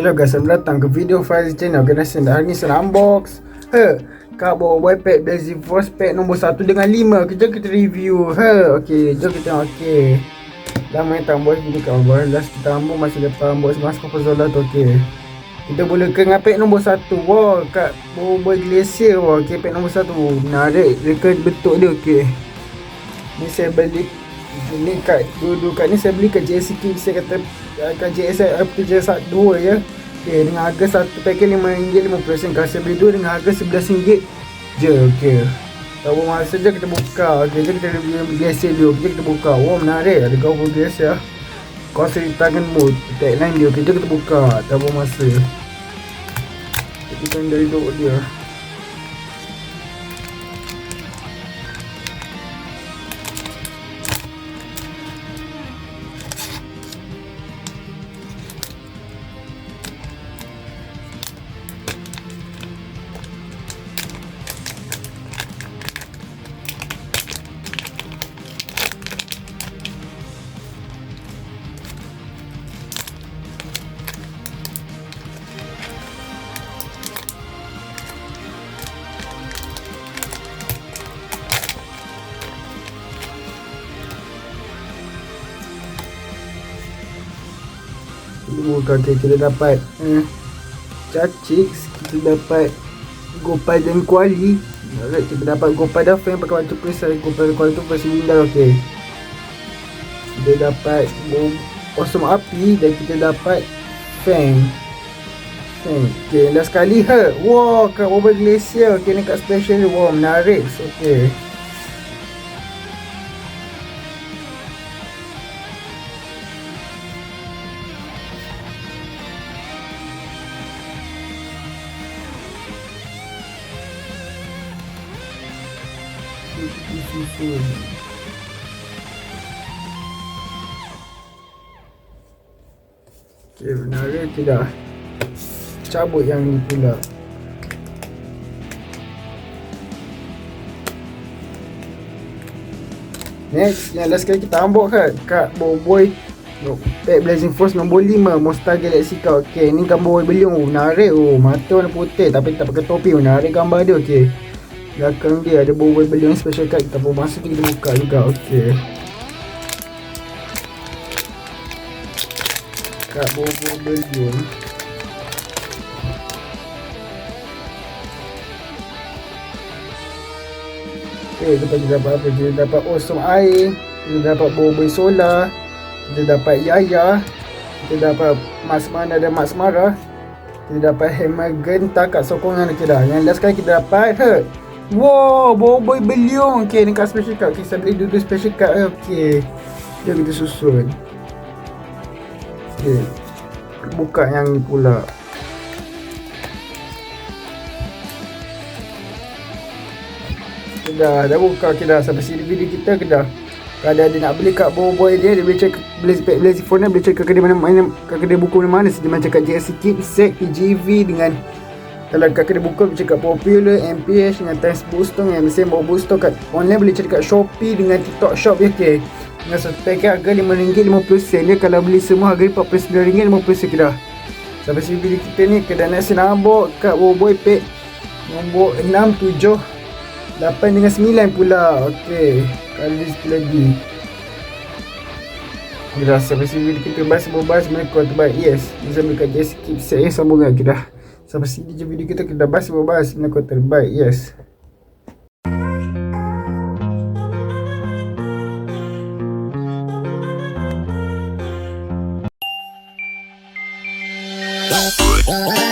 Hello guys, selamat datang ke video Faiz channel. Hari ni saya nak unbox Kak bawa iPad Blazy Force pack nombor 1 dengan 5. Kejap kita review. Okey, jom kita tengok. Okey, lama yang tak unbox video kat bawah. Last kita unbox masa lepas unbox mask Zola tu. Okey, kita boleh kena pack nombor 1. Wow, Kak bawa Glacier. Wow, okey, pack nombor 1 menarik. Reka bentuk dia. Okey, ni saya beli ni kat dulu kat ni saya beli kat JSC Kit. Saya kata kat JS2 ya. Okey, dengan harga satu paket RM5.50. Kalau saya beli dua dengan harga RM11 je. Okey, tak berapa masa je kita buka. Okey, jom kita review Glacier dulu. Okey, kita buka. Wow, menarik. Ada cover Glacier. Kuasa di tangan mood tagline dia. Okey, jom kita buka. Tak berapa masa. Kita dari dulu dia. Okay, kita dapat Chachix, kita dapat Gopal dan Kuali. Alright, kita dapat Gopal dan Fang pakai warna perisai. Gopal dan Kuali tu versi Windows. Okey, kita dapat Awesome Api dan kita dapat Fang. Okey, last sekali wow, kat Mobile Glacier. Okey, ni kat special ni. Wow, menarik. Okey, okey, menarik tidak? Cabut yang ni pula. Next, yang last kali kita unbox Kak Boboy pack Blazing Force nombor 5 Monster Galaxy Cup. Okey, ni gambar beliung. Menarik. Mata warna putih tapi tak pakai topi. Menarik gambar dia. Okey, belakang dia ada Boboy beliung special card. Kita pun masuk kita buka juga. Okey, Kak Boboy beliung. Okey, kita dapat apa? Kita dapat Awesome Air, kita dapat Boboy Solar, kita dapat Yaya, kita dapat Mas Mana dan Mas Mara, kita dapat Hammer Genta kat sokongan. Okey dah. Yang last kali kita dapat wow, Boboy beliung. Okey, ni kat special card. Okey, saya beli dulu special card. Okey, jom kita susun. Okey, buka yang ni pula. Dah buka. Okay, dah sampai sini video kita. Dah kalau ada nak beli kat Boboy dia boleh check Blazy Phone, boleh check kat kedai mana-mana, kat kedai buku mana-mana saja, macam kat JSC Kit, Set, PGV. Dengan kalau kat kedai buku boleh check kat Popular, MPH dengan Times Bookstore. Yang mesin bawa bookstore kat online boleh check kat Shopee dengan TikTok Shop. Okey, dengan satu paket harga RM5.50 dia. Kalau beli semua harga RM49.50 dah. Sampai sini video kita ni. Kedai nasi nambok kat Boboy pack nombor 6, 7, 8 dengan 9 pula. Okey, kali sikit lagi. Dah sampai sini video kita bahas mereka terbaik. Yes, bisa dekat JSC Kit set sambung lagi dah. Sampai sini je video kita bahas mereka terbaik. Yes. Oh,